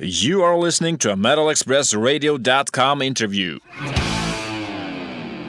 You are listening to a MetalExpressRadio.com interview.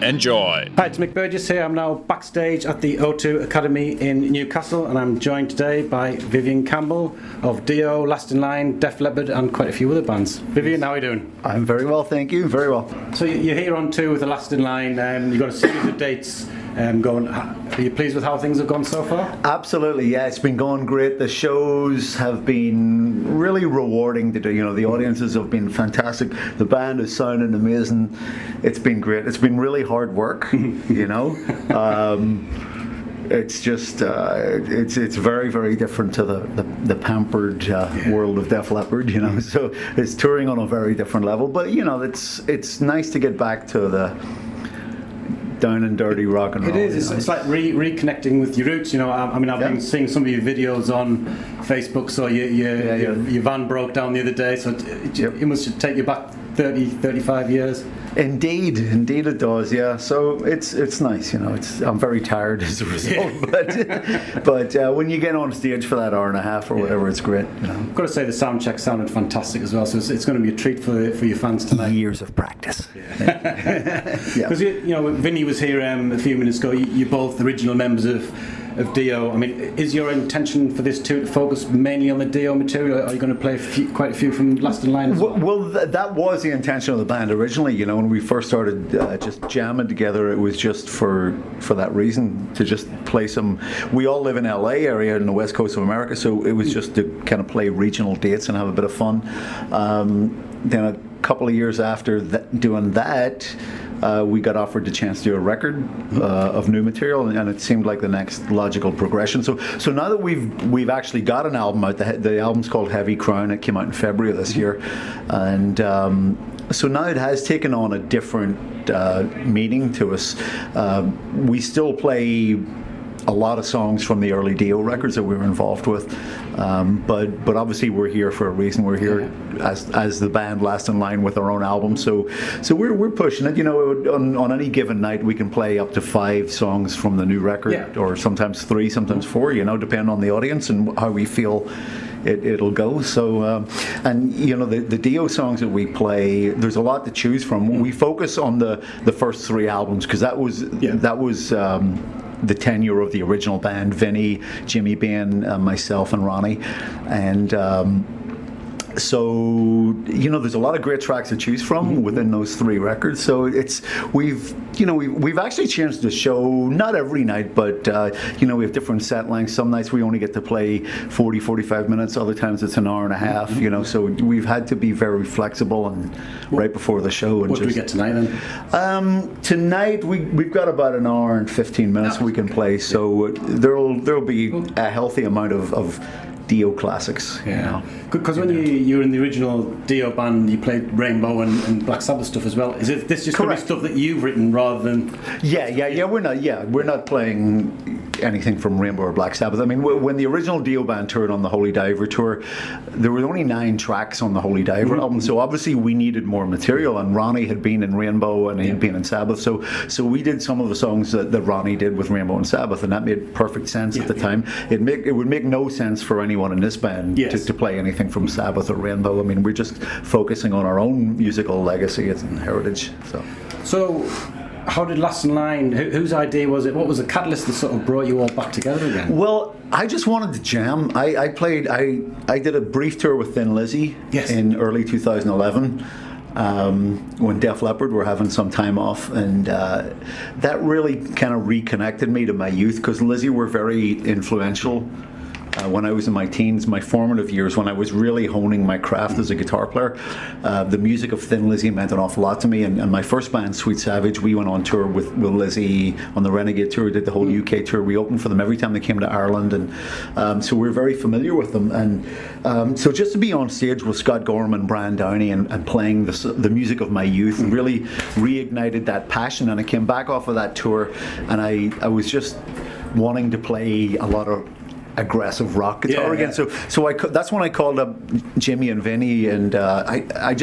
Enjoy. Hi, it's Mick Burgess here. I'm now backstage at the O2 Academy in Newcastle, and I'm joined today by Vivian Campbell of Dio, Last in Line, Def Leppard, and quite a few other bands. Vivian, how are you doing? I'm very well, thank you. Very well. So you're here on tour with the Last in Line. You've got a series of dates going. Are you pleased with how things have gone so far? Absolutely, yeah. It's been going great. The shows have been really rewarding to do. You know, the audiences have been fantastic. The band is sounding amazing. It's been great. It's been really hard work, you know. It's just it's very, very different to the pampered world of Def Leppard, you know. So it's touring on a very different level. But you know, it's nice to get back to the down and dirty rock and roll. It is. It's like reconnecting with your roots. You know, I mean, I've been seeing some of your videos on Facebook. So your van broke down the other day. So it must take you back 30, 35 years. Indeed it does. Yeah. So it's nice. You know, I'm very tired as a result. But when you get on stage for that hour and a half or whatever, it's great. You know. I've got to say the sound check sounded fantastic as well. So it's going to be a treat for your fans tonight. Years of practice. Because you know, Vinny was here a few minutes ago. You're both original members of Dio. I mean, is your intention for this tour to focus mainly on the Dio material? Or are you going to play quite a few from Last in Line as well? Well, that was the intention of the band originally. You know, when we first started just jamming together, it was just for that reason, to just play some. We all live in LA area in the west coast of America, so it was just to kind of play regional dates and have a bit of fun. Then a couple of years after doing that, we got offered the chance to do a record of new material, and it seemed like the next logical progression. So now that we've actually got an album out, the album's called Heavy Crown. It came out in February of this year, and so now it has taken on a different meaning to us. We still play a lot of songs from the early Dio records that we were involved with, but obviously we're here for a reason. We're here as the band Last in Line with our own album, so we're pushing it. You know, on any given night we can play up to 5 songs from the new record, or sometimes 3, sometimes 4. You know, depending on the audience and how we feel it'll go. So and you know, the Dio songs that we play, there's a lot to choose from. We focus on the first 3 albums because that was the tenure of the original band: Vinny, Jimmy Bain, myself, and Ronnie. And so you know, there's a lot of great tracks to choose from within those 3 records. So we've actually changed the show, not every night, but you know, we have different set lengths. Some nights we only get to play 40-45 minutes, other times it's an hour and a half. You know, so we've had to be very flexible and right before the show. And what do we get tonight then? Tonight we've got about an hour and 15 minutes we can play. So there'll be a healthy amount of Dio classics. Yeah. Because when you were in the original Dio band, you played Rainbow and Black Sabbath stuff as well. Is this just going to be stuff that you've written rather than? Yeah. We're not playing anything from Rainbow or Black Sabbath. I mean, when the original Dio band toured on the Holy Diver tour, there were only 9 tracks on the Holy Diver album. So obviously we needed more material, and Ronnie had been in Rainbow and he'd been in Sabbath. So we did some of the songs that Ronnie did with Rainbow and Sabbath, and that made perfect sense at the time. It would make no sense for anyone in this band to play anything from Sabbath or Rainbow. I mean, we're just focusing on our own musical legacy and heritage. So how did Last in Line, whose idea was it? What was the catalyst that sort of brought you all back together again? Well, I just wanted to jam. I did a brief tour with Thin Lizzy in early 2011. When Def Leppard were having some time off, and that really kind of reconnected me to my youth, because Lizzy were very influential when I was in my teens, my formative years, when I was really honing my craft as a guitar player. The music of Thin Lizzy meant an awful lot to me, and my first band, Sweet Savage, we went on tour with Lizzy on the Renegade tour, did the whole UK tour. We opened for them every time they came to Ireland, and so we're very familiar with them. And so just to be on stage with Scott Gorham and Brian Downey and playing the music of my youth really reignited that passion. And I came back off of that tour, and I was just wanting to play a lot of aggressive rock guitar again. So that's when I called up Jimmy and Vinny, and I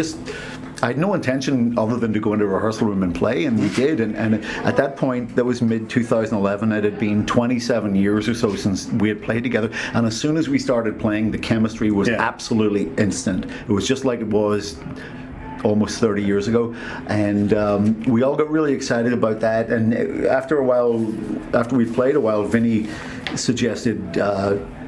I had no intention other than to go into a rehearsal room and play, and we did. And at that point, that was mid-2011, it had been 27 years or so since we had played together. And as soon as we started playing, the chemistry was absolutely instant. It was just like it was almost 30 years ago, and we all got really excited about that. And after a while, after we played a while, Vinny suggested,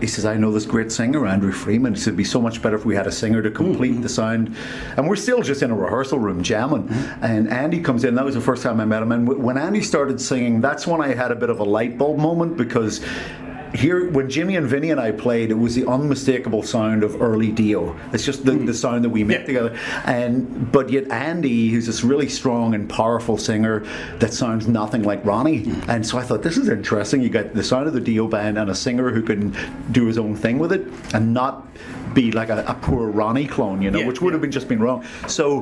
he says, I know this great singer, Andrew Freeman. He said, it'd be so much better if we had a singer to complete the sound. And we're still just in a rehearsal room jamming. And Andy comes in. That was the first time I met him. And when Andy started singing, that's when I had a bit of a light bulb moment, because here, when Jimmy and Vinny and I played, it was the unmistakable sound of early Dio. It's just the sound that we make together. But yet Andy, who's this really strong and powerful singer that sounds nothing like Ronnie. And so I thought, this is interesting. You got the sound of the Dio band and a singer who can do his own thing with it and not be like a poor Ronnie clone, you know, which would have just been wrong. So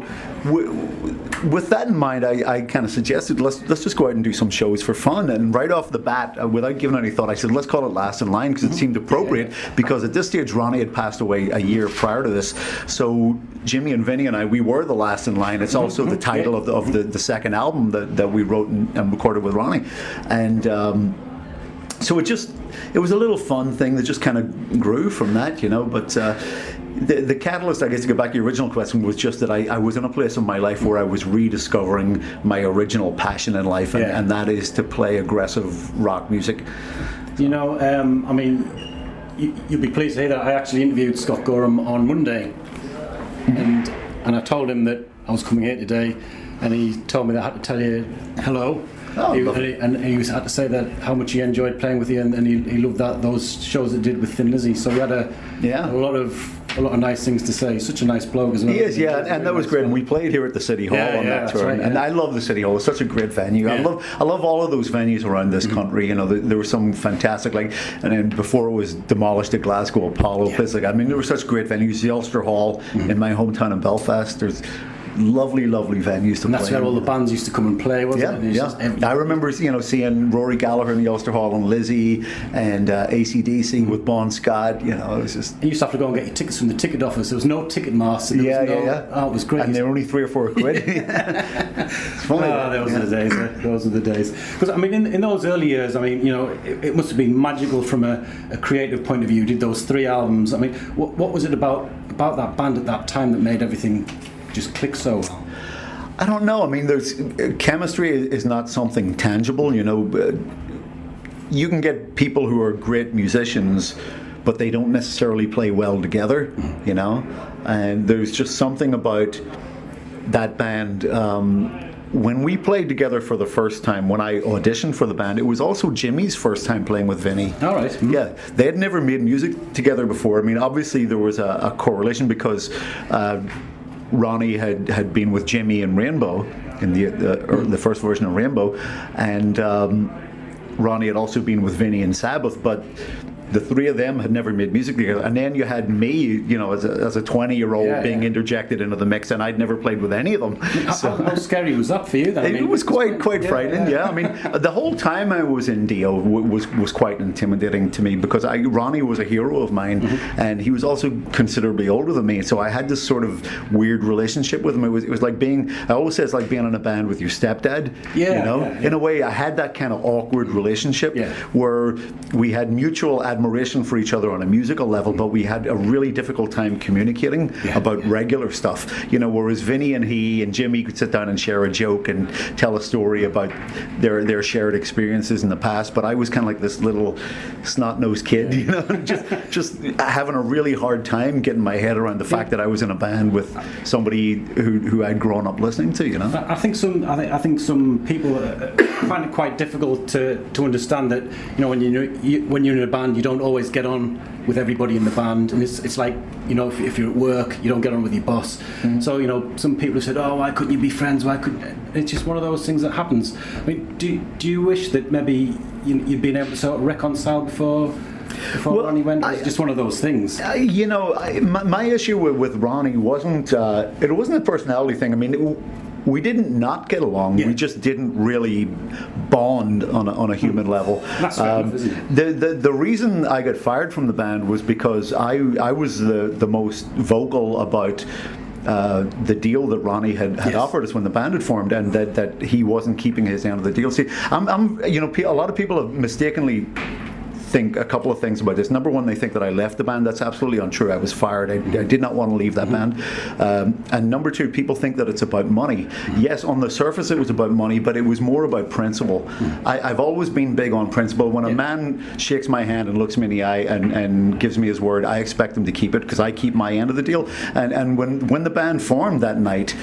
with that in mind, I kind of suggested, let's just go out and do some shows for fun. And right off the bat, without giving any thought, I said, let's call it Last in Line, because it seemed appropriate, because at this stage Ronnie had passed away a year prior to this. So Jimmy and Vinny and I, we were the last in line. It's also the title of the second album that we wrote and recorded with Ronnie. And so it was a little fun thing that just kind of grew from that, you know. But the catalyst, I guess, to get back to your original question, was just that I was in a place in my life where I was rediscovering my original passion in life, and that is to play aggressive rock music. You know, I mean, you'll be pleased to hear that I actually interviewed Scott Gorham on Monday, and I told him that I was coming here today, and he told me that I had to tell you hello. Oh, he had to say that how much he enjoyed playing with you, and he loved those shows that did with Thin Lizzy. So we had a lot of nice things to say. Such a nice bloke as well. He is, and that was great. And we played here at the City Hall on that tour, right, and I love the City Hall. It's such a great venue. I love all of those venues around this country. You know, there were some fantastic, and then before it was demolished, the Glasgow Apollo place. I mean, there were such great venues. The Ulster Hall in my hometown in Belfast. There's lovely venues to play. And that's where all the bands used to come and play, wasn't it? Yeah. I remember, seeing Rory Gallagher in the Ulster Hall and Lizzie and AC/DC with Bon Scott. You know, it was just. You used to have to go and get your tickets from the ticket office. There was no ticket master. Oh, it was great. And they were only 3 or 4 quid. It's funny. Those are the days. Those are the days. Because I mean, in those early years, I mean, you know, it must have been magical from a creative point of view. You did those 3 albums. I mean, what was it about that band at that time that made everything just click so well? I don't know. I mean, there's chemistry is not something tangible, you know. You can get people who are great musicians, but they don't necessarily play well together, you know. And there's just something about that band. When we played together for the first time, when I auditioned for the band, it was also Jimmy's first time playing with Vinny. All right. Yeah, they had never made music together before. I mean, obviously there was a correlation because Ronnie had been with Jimmy in Rainbow, in the first version of Rainbow, and Ronnie had also been with Vinny in Sabbath, but the 3 of them had never made music together. And then you had me, you know, as a 20-year-old being interjected into the mix, and I'd never played with any of them. So, how scary was that for you then? It was quite frightening, I mean, the whole time I was in Dio was quite intimidating to me, because Ronnie was a hero of mine, and he was also considerably older than me, so I had this sort of weird relationship with him. It was like I always say it's like being in a band with your stepdad, you know? In a way, I had that kind of awkward relationship where we had mutual admiration for each other on a musical level, but we had a really difficult time communicating about regular stuff, you know, whereas Vinny and he and Jimmy could sit down and share a joke and tell a story about their shared experiences in the past, but I was kind of like this little snot-nosed kid, you know, just having a really hard time getting my head around the fact that I was in a band with somebody who I'd grown up listening to, you know. I think some people find it quite difficult to understand that, you know, when you're in a band, you don't always get on with everybody in the band, and it's like, you know, if you're at work, you don't get on with your boss. So, you know, some people have said, oh, why couldn't you be friends? Why couldn't? It's just one of those things that happens. I mean, do you wish that maybe you'd been able to sort of reconcile before Ronnie went? It's just one of those things. You know, my issue with Ronnie wasn't it wasn't a personality thing. I mean, we didn't not get along. We just didn't really bond on a human level. That's fair enough, isn't it? The reason I got fired from the band was because I was the most vocal about the deal that Ronnie had offered us when the band had formed, and that he wasn't keeping his end of the deal. See, a lot of people have mistakenly think a couple of things about this. Number one, they think that I left the band. That's absolutely untrue. I was fired. I did not want to leave that band. And number two, people think that it's about money. Yes, on the surface it was about money, but it was more about principle. I've always been big on principle. When a man shakes my hand and looks me in the eye and gives me his word, I expect him to keep it, because I keep my end of the deal. And when the band formed that night,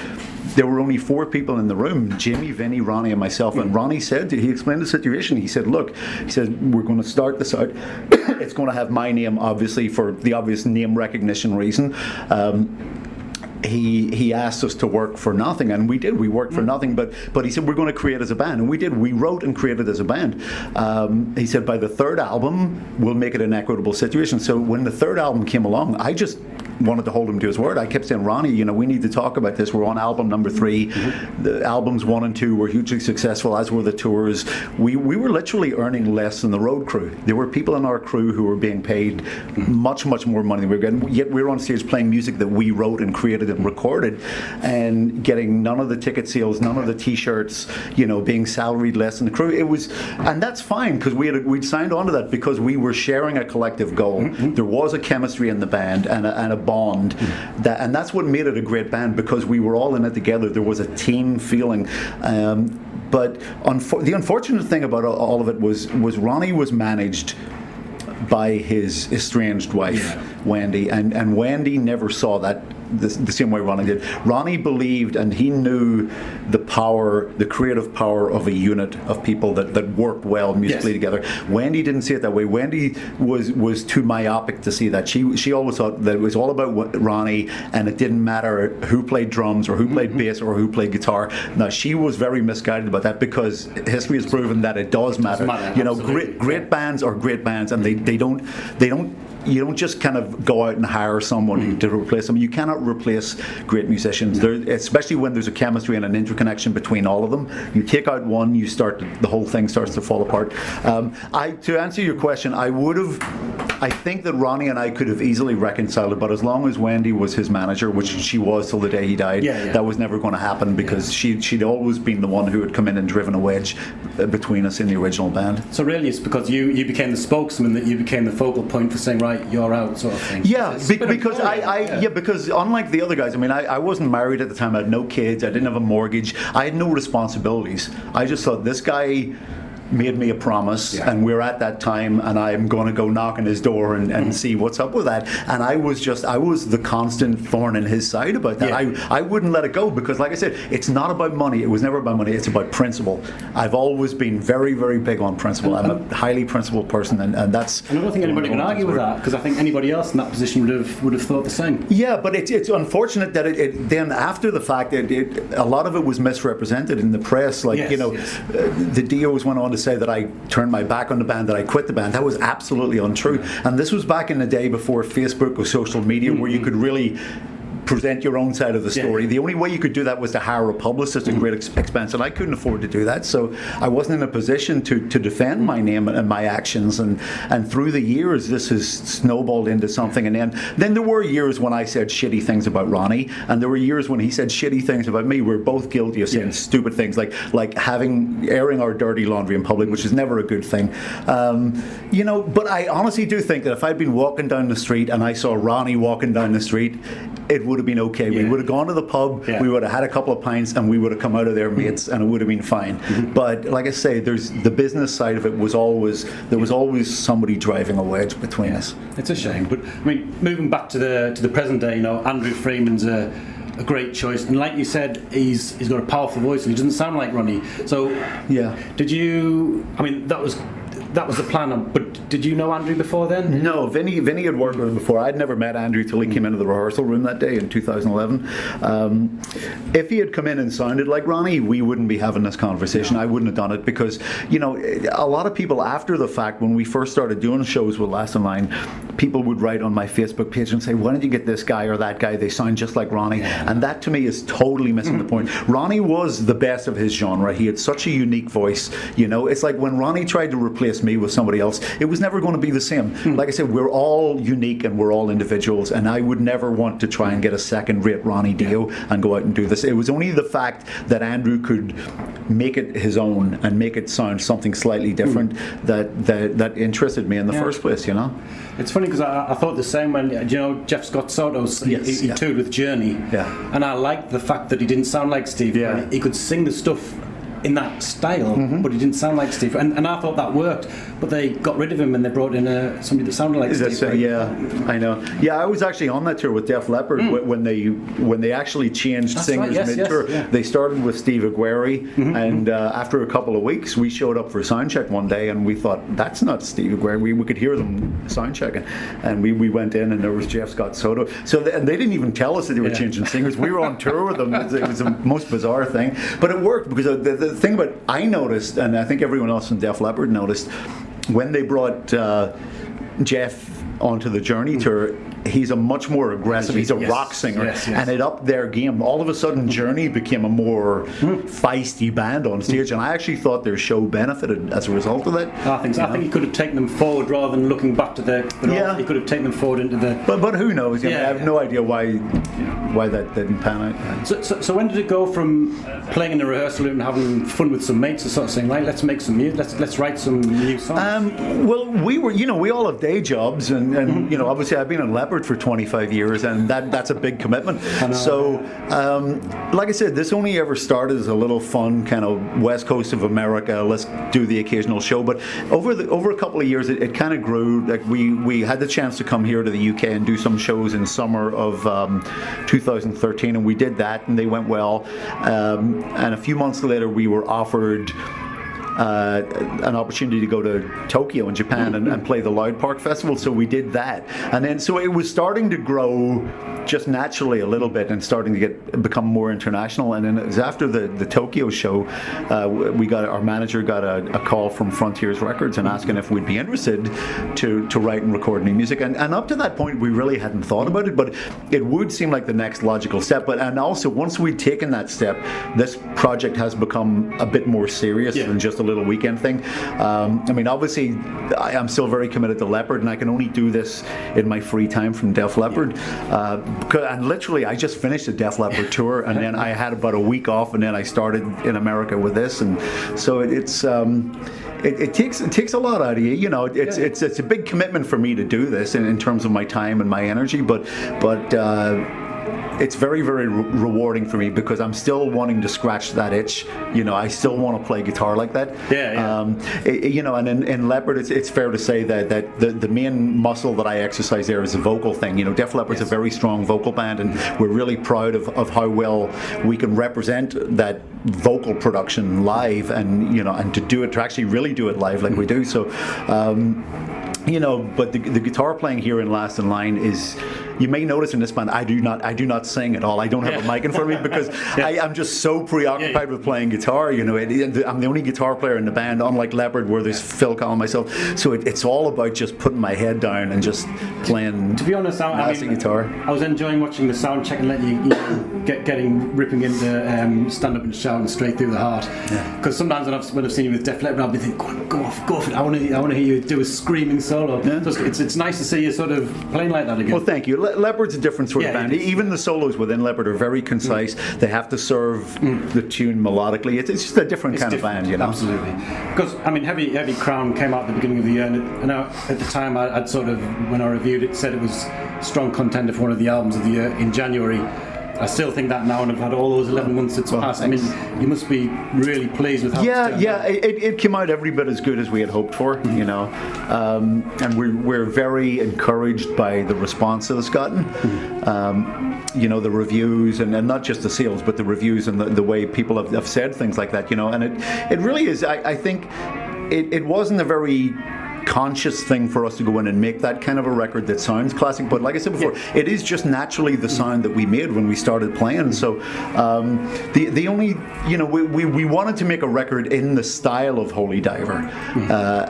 there were only 4 people in the room: Jimmy, Vinny, Ronnie, and myself. And Ronnie he explained the situation. He said, look, we're going to start this out. It's going to have my name, obviously, for the obvious name recognition reason. He asked us to work for nothing, and we did. We worked for nothing, but he said we're going to create as a band, and we did. We wrote and created as a band. He said by the 3rd album we'll make it an equitable situation. So when the 3rd album came along, I just wanted to hold him to his word. I kept saying, Ronnie, we need to talk about this. We're on album number 3. The albums 1 and 2 were hugely successful, as were the tours. We were literally earning less than the road crew. There were people in our crew who were being paid much, much more money than we were getting. Yet we were on stage playing music that we wrote and created and recorded, and getting none of the ticket sales, none of the T-shirts, being salaried less than the crew. And that's fine, because we'd signed on to that because we were sharing a collective goal. There was a chemistry in the band and a bond, and that's what made it a great band, because we were all in it together. There was a team feeling. But the unfortunate thing about all of it was Ronnie was managed by his estranged wife, Wendy, and Wendy never saw that the same way Ronnie did. Ronnie believed, and he knew the creative power of a unit of people that worked well musically together. Wendy didn't see it that way. Wendy was too myopic to see that. She always thought that it was all about Ronnie, and it didn't matter who played drums or who played bass or who played guitar. Now, she was very misguided about that, because history has proven that it does matter. Great bands are great bands, and they don't. You don't just kind of go out and hire someone to replace them. You cannot replace great musicians, especially when there's a chemistry and an interconnection between all of them. You take out one, the whole thing starts to fall apart. To answer your question, I think that Ronnie and I could have easily reconciled it, but as long as Wendy was his manager, which she was till the day he died, that was never going to happen, because she'd always been the one who had come in and driven a wedge between us in the original band. So really it's because you became the spokesman, that you became the focal point for saying, right, you're out, sort of thing. Yeah, because unlike the other guys, I wasn't married at the time. I had no kids. I didn't have a mortgage. I had no responsibilities. I just thought, this guy made me a promise, and we're at that time, and I'm going to go knock on his door and see what's up with that. And I was the constant thorn in his side about that. I wouldn't let it go, because, like I said, it's not about money. It was never about money. It's about principle. I've always been very, very big on principle. I'm a highly principled person, and that's. And I don't think anybody can argue with that, because I think anybody else in that position would have thought the same. Yeah, but it's unfortunate that it then, after the fact, a lot of it was misrepresented in the press. The Dios went on to say that I turned my back on the band, that I quit the band. That was absolutely untrue. And this was back in the day before Facebook or social media, where you could really present your own side of the story. The only way you could do that was to hire a publicist at great expense, and I couldn't afford to do that, so I wasn't in a position to defend my name and my actions, and through the years this has snowballed into something. And then there were years when I said shitty things about Ronnie, and there were years when he said shitty things about me. We're both guilty of saying stupid things, like airing our dirty laundry in public, which is never a good thing. But I honestly do think that if I'd been walking down the street and I saw Ronnie walking down the street, it would have been okay. We would have gone to the pub, we would have had a couple of pints, and we would have come out of there mates, and it would have been fine. But like I say, there's the business side of it there was always somebody driving a wedge between us. It's a shame, but moving back to the present day, Andrew Freeman's a great choice, and like you said, he's got a powerful voice, and he doesn't sound like Ronnie. So did you? That was the plan, but did you know Andrew before then? No, Vinny had worked with him before. I'd never met Andrew till he came into the rehearsal room that day in 2011. If he had come in and sounded like Ronnie, we wouldn't be having this conversation. I wouldn't have done it, because a lot of people after the fact, when we first started doing shows with Last in Line, people would write on my Facebook page and say, why don't you get this guy or that guy? They sound just like Ronnie. And that to me is totally missing the point. Ronnie was the best of his genre. He had such a unique voice. You know, it's like when Ronnie tried to replace me with somebody else, it was never going to be the same. Like I said, we're all unique and we're all individuals, and I would never want to try and get a second-rate Ronnie Dio and go out and do this. It was only the fact that Andrew could make it his own and make it sound something slightly different that interested me in the first place, you know. It's funny because I thought the same when, you know, Jeff Scott Soto's, he toured with Journey, and I liked the fact that he didn't sound like Steve. He could sing the stuff in that style, but he didn't sound like Steve, and I thought that worked, but they got rid of him and they brought in somebody that sounded like Steve. I know. Yeah, I was actually on that tour with Def Leppard when they actually changed singers mid-tour. They started with Steve Aguirre, and after a couple of weeks, we showed up for soundcheck one day, and we thought, that's not Steve Aguirre. We could hear them soundchecking, and we went in, and there was Jeff Scott Soto. So and they didn't even tell us that they were changing singers. We were on tour with them. It was the most bizarre thing, but it worked because the thing about I noticed, and I think everyone else in Def Leppard noticed, when they brought Jeff onto the Journey tour, he's a much more aggressive, he's a rock singer, and it upped their game. All of a sudden, Journey became a more feisty band on stage, and I actually thought their show benefited as a result of that. I think so. I think he could have taken them forward rather than looking back to the he could have taken them forward into the... But who knows? I have no idea why that didn't pan out. So when did it go from playing in the rehearsal room and having fun with some mates to sort of saying, right, let's make some music, let's write some new songs? Well, we were, we all have day jobs, and obviously I've been in Leopard for 25 years, and that's a big commitment. So, like I said, this only ever started as a little fun kind of West Coast of America, let's do the occasional show. But over a couple of years, it kind of grew. Like we had the chance to come here to the UK and do some shows in summer of 2013, and we did that, and they went well. And a few months later, we were offered an opportunity to go to Tokyo in Japan and play the Loud Park Festival, so we did that. And then so it was starting to grow just naturally a little bit and starting to become more international. And then it was after the Tokyo show, our manager got a call from Frontiers Records and asking if we'd be interested to write and record new music. And up to that point, we really hadn't thought about it, but it would seem like the next logical step. And also, once we'd taken that step, this project has become a bit more serious than just a little weekend thing. I mean, obviously, I'm still very committed to Leopard, and I can only do this in my free time from Def Leppard. And literally, I just finished the Def Leppard tour, and then I had about a week off, and then I started in America with this, and so it takes a lot out of you. It's a big commitment for me to do this in terms of my time and my energy, but it's very, very rewarding for me because I'm still wanting to scratch that itch. I still want to play guitar like that. And in Leopard, it's fair to say that the main muscle that I exercise there is the vocal thing. Def Leppard's a very strong vocal band, and we're really proud of how well we can represent that vocal production live, and to actually really do it live like we do. So. But the guitar playing here in Last in Line is, you may notice in this band, I do not sing at all. I don't have a mic in front of me because I'm just so preoccupied with playing guitar. I'm the only guitar player in the band, unlike Leopard where there's Phil Collins and myself. So it's all about just putting my head down and just playing. To be honest, guitar. I was enjoying watching the sound check and letting you ripping into stand up and shouting straight through the heart. Because sometimes when I've seen you with Def Leppard, I'll be thinking, go off for it. I want to hear you do a screaming solo. So it's nice to see you sort of playing like that again. Well, thank you. Leopard's a different sort of band. Even the solos within Leopard are very concise. They have to serve the tune melodically. It's just a different kind of band, Absolutely. Because Heavy Crown came out at the beginning of the year, and at the time I'd sort of, when I reviewed it, said it was strong contender for one of the albums of the year in January. I still think that now, and I've had all those 11 months that's passed. I mean, you must be really pleased with how it's turned out. It came out every bit as good as we had hoped for, and we're very encouraged by the response that it's gotten. The reviews, and not just the sales, but the reviews and the way people have said things like that, and it really is, I think, it wasn't a very conscious thing for us to go in and make that kind of a record that sounds classic. But like I said before, it is just naturally the sound that we made when we started playing. So the only, we wanted to make a record in the style of Holy Diver,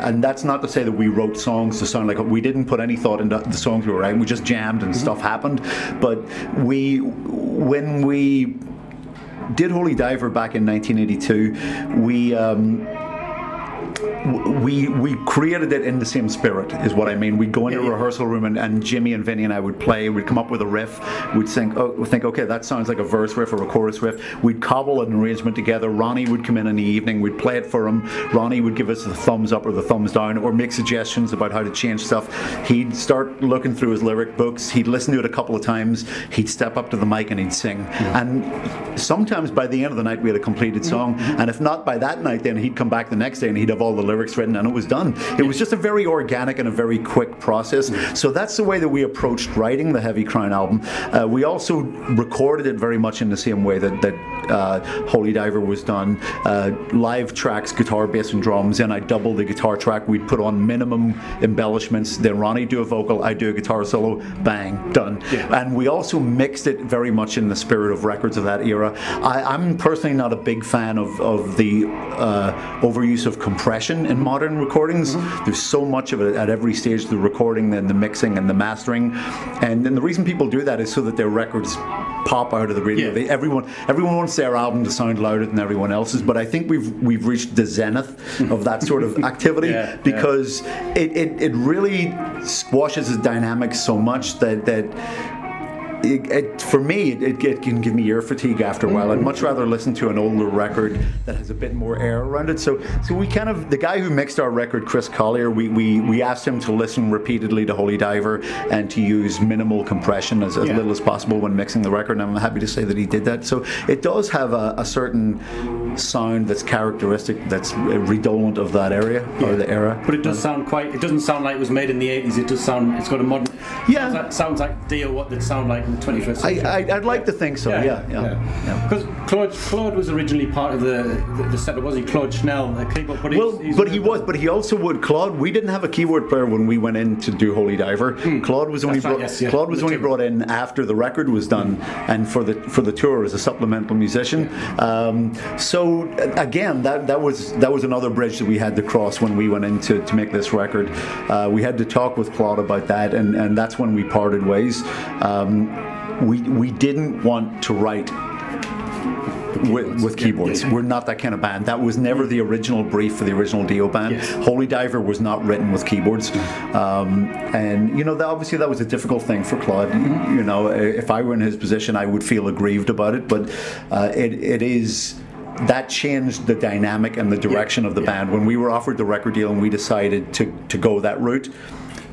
and that's not to say that we wrote songs to sound like, we didn't put any thought into the songs we were writing. We just jammed and stuff happened. But when we did Holy Diver back in 1982, we created it in the same spirit, is what I mean. We'd go into a rehearsal room and Jimmy and Vinny and I would play. We'd come up with a riff. We'd think, okay, that sounds like a verse riff or a chorus riff. We'd cobble an arrangement together. Ronnie would come in the evening. We'd play it for him. Ronnie would give us the thumbs up or the thumbs down, or make suggestions about how to change stuff. He'd start looking through his lyric books. He'd listen to it a couple of times. He'd step up to the mic and he'd sing. And sometimes by the end of the night we had a completed song. And if not by that night, then he'd come back the next day and he'd have all the lyrics written and it was done. It was just a very organic and a very quick process. So that's the way that we approached writing the Heavy Crown album. We also recorded it very much in the same way that Holy Diver was done. Live tracks, guitar, bass and drums, and I doubled the guitar track. We'd put on minimum embellishments, then Ronnie do a vocal, I do a guitar solo, bang, done. And we also mixed it very much in the spirit of records of that era. I'm personally not a big fan of the overuse of compression in modern recordings. There's so much of it at every stage, the recording and the mixing and the mastering, and then the reason people do that is so that their records pop out of the radio. Everyone wants their album to sound louder than everyone else's, but I think we've reached the zenith of that sort of activity because it really squashes the dynamics so much that for me, it can give me ear fatigue after a while. I'd much rather listen to an older record that has a bit more air around it. So we kind of, the guy who mixed our record, Chris Collier, we asked him to listen repeatedly to Holy Diver and to use minimal compression as little as possible when mixing the record, and I'm happy to say that he did that. So it does have a certain sound that's characteristic, that's redolent of that area or the era. But it does sound it doesn't sound like it was made in the 80s. It does sound, it's got a modern, it sounds like Dio, what did it sound like in the 21st century. I'd like to think so, Because Claude was originally part of the setup, wasn't he? Claude Schnell, the keyboard, but he also would. Claude, we didn't have a keyboard player when we went in to do Holy Diver. Claude was only only brought in after the record was done and for the tour as a supplemental musician. So again, that was another bridge that we had to cross when we went in to make this record. We had to talk with Claude about that, and that's when we parted ways. We didn't want to write with keyboards. We're not that kind of band. That was never the original brief for the original Dio band. Holy Diver was not written with keyboards, and obviously that was a difficult thing for Claude. If I were in his position, I would feel aggrieved about it. But that changed the dynamic and the direction of the band. When we were offered the record deal and we decided to go that route,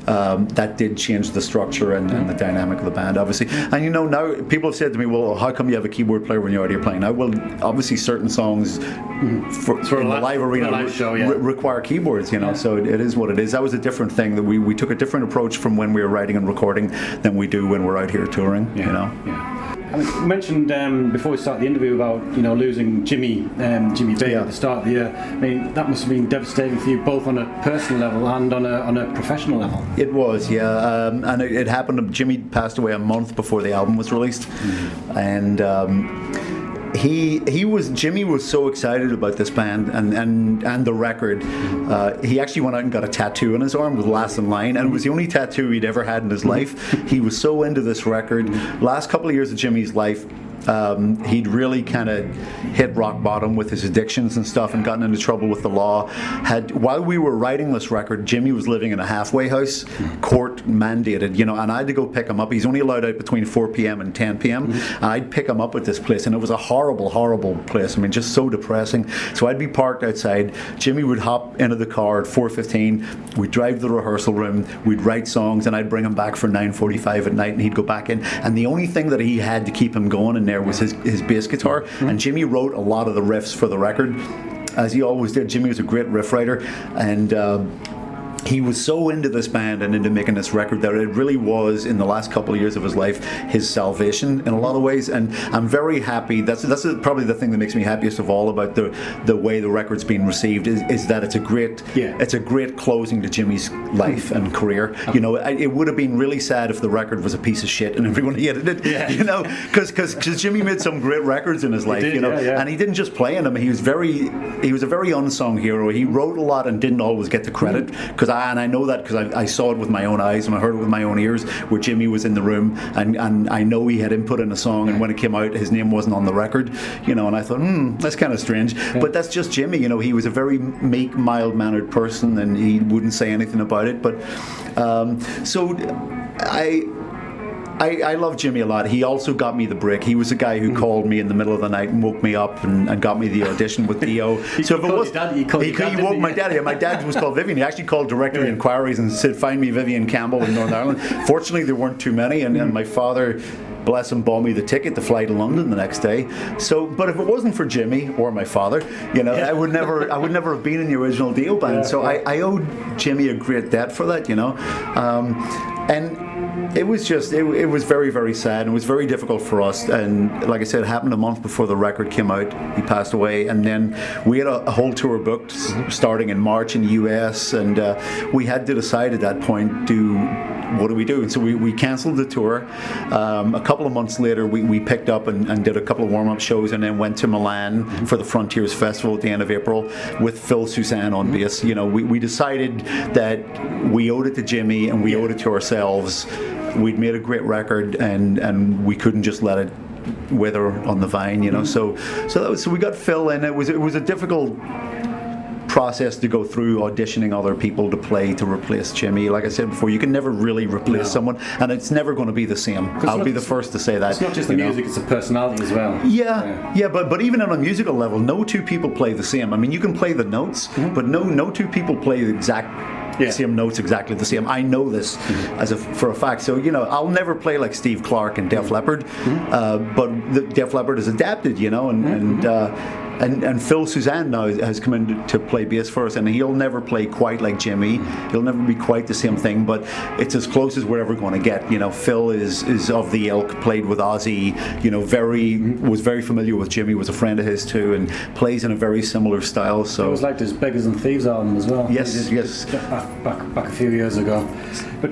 that did change the structure and the dynamic of the band, obviously. And now people have said to me, well, how come you have a keyboard player when you're out here playing? Now, well, obviously certain songs for in the live arena require keyboards, so it is what it is. That was a different thing, that we took a different approach from when we were writing and recording than we do when we're out here touring. I mean, you mentioned before we started the interview about losing Jimmy Bay at the start of the year. I mean, that must have been devastating for you both on a personal level and on a professional level. It was, and it happened. Jimmy passed away a month before the album was released, and Jimmy was so excited about this band and the record. He actually went out and got a tattoo on his arm with Last in Line, and it was the only tattoo he'd ever had in his life. He was so into this record. Last couple of years of Jimmy's life, he'd really kind of hit rock bottom with his addictions and stuff and gotten into trouble with the law. While we were writing this record, Jimmy was living in a halfway house, court mandated, and I had to go pick him up. He's only allowed out between 4 p.m. and 10 p.m. And I'd pick him up at this place, and it was a horrible, horrible place. I mean, just so depressing. So I'd be parked outside. Jimmy would hop into the car at 4:15. We'd drive to the rehearsal room. We'd write songs, and I'd bring him back for 9:45 at night, and he'd go back in. And the only thing that he had to keep him going in there was his bass guitar. And Jimmy wrote a lot of the riffs for the record, as he always did. Jimmy was a great riff writer, and he was so into this band and into making this record that it really was, in the last couple of years of his life, his salvation in a lot of ways. And I'm very happy. That's probably the thing that makes me happiest of all about the way the record's been received is that it's a great closing to Jimmy's life and career. You know, it would have been really sad if the record was a piece of shit and everyone hated it. Yeah. You know, because Jimmy made some great records in his life. You know, and he didn't just play in them. He was a very unsung hero. He wrote a lot and didn't always get the credit. And I know that because I saw it with my own eyes and I heard it with my own ears, where Jimmy was in the room and I know he had input in a song, and when it came out his name wasn't on the record, you know, and I thought, that's kind of strange. But that's just Jimmy, you know. He was a very meek, mild-mannered person and he wouldn't say anything about it. But so I love Jimmy a lot. He also got me the break. He was a guy who called me in the middle of the night and woke me up and got me the audition with Dio. So if it was, he woke my daddy. My dad was called Vivian. He actually called directory inquiries and said, "Find me Vivian Campbell in Northern Ireland." Fortunately, there weren't too many, and my father, bless him, bought me the ticket to fly to London the next day. So, but if it wasn't for Jimmy or my father, you know, I would never have been in the original Dio band. So I owed Jimmy a great debt for that, you know, and. It was very, very sad. It was very difficult for us, and like I said, it happened a month before the record came out. He passed away, and then we had a whole tour booked starting in March in the US, and we had to decide at that point, what do we do? And so we cancelled the tour. A couple of months later, we picked up and did a couple of warm-up shows, and then went to Milan for the Frontiers Festival at the end of April with Phil Suzanne on bass. You know, we decided that we owed it to Jimmy and we owed it to ourselves. We'd made a great record, and we couldn't just let it wither on the vine, you know. So we got Phil in. It was a difficult process to go through, auditioning other people to replace Jimmy. Like I said before, you can never really replace someone, and it's never going to be the same. I'll be the first to say that. It's not just the music; it's the personality as well. Yeah. But even on a musical level, no two people play the same. I mean, you can play the notes, but no two people play the exact same notes exactly the same. I know this for a fact. So, you know, I'll never play like Steve Clark and Def Leppard, but the Def Leppard is adapted, you know, and Phil Suzanne now has come in to play bass for us, and he'll never play quite like Jimmy. He'll never be quite the same thing, but it's as close as we're ever going to get. You know, Phil is of the ilk, played with Ozzy, you know, was very familiar with Jimmy, was a friend of his too, and plays in a very similar style. So it was like his Beggars and Thieves album as well. Yes. Back a few years ago. But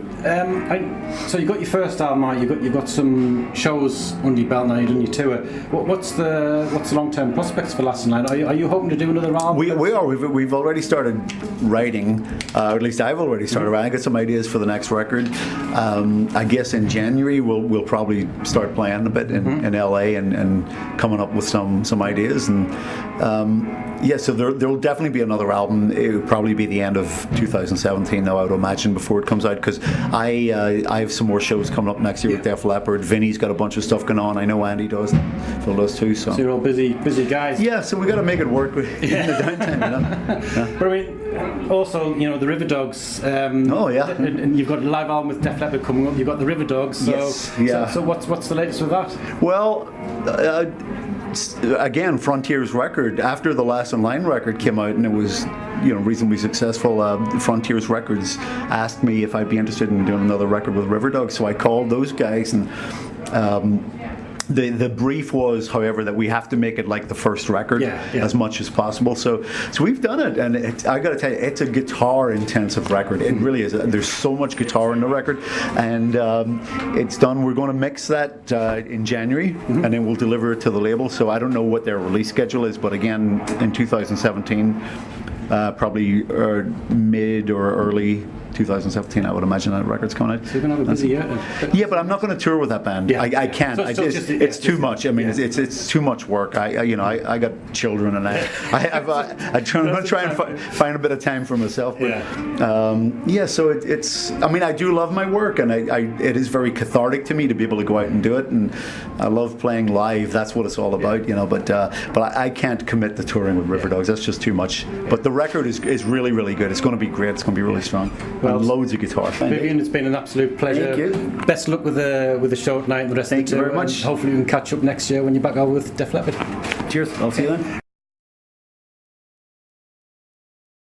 so you got your first album out. You got some shows under your belt now. You've done your tour. What's the long-term prospects for Last in Line? Are you hoping to do another album? We are. We've already started writing. Or at least I've already started writing. I got some ideas for the next record. I guess in January we'll probably start playing a bit in LA and coming up with some ideas. And so there'll definitely be another album. It would probably be the end of 2017 now, I would imagine, before it comes out, because I have some more shows coming up next year with Def Leppard. Vinny's got a bunch of stuff going on. I know Andy does. Phil does too. So you're all busy guys. Yeah, so we got to make it work in the downtime, you know. Yeah. But I mean, also, you know, the River Dogs. And you've got a live album with Def Leppard coming up. You've got the River Dogs. So what's the latest with that? Well. Again, Frontiers record. After the Last in Line record came out and it was, you know, reasonably successful, Frontiers Records asked me if I'd be interested in doing another record with River Dogs. So I called those guys, and the brief was, however, that we have to make it like the first record as much as possible. So we've done it, and I got to tell you, it's a guitar-intensive record. It really is. There's so much guitar in the record, and it's done. We're going to mix that in January, and then we'll deliver it to the label. So I don't know what their release schedule is, but again, in 2017, probably mid or early 2017, I would imagine that record's coming out. So you're going to have a busy year. Yeah, but I'm not going to tour with that band. Yeah. I can't. So it's too much. I mean, it's too much work. I got children, and I'm going to try and find a bit of time for myself. But, so it's. I mean, I do love my work, and it is very cathartic to me to be able to go out and do it, and I love playing live. That's what it's all about, you know. But I can't commit to touring with River Dogs. That's just too much. But the record is really, really good. It's going to be great. It's going to be really strong. Well, and loads of guitar. Vivian, it's been an absolute pleasure. Thank you. Best luck with the show tonight and the rest of the tour. Thank you very much. Hopefully we can catch up next year when you're back out with Def Leppard. Cheers. I'll see you then.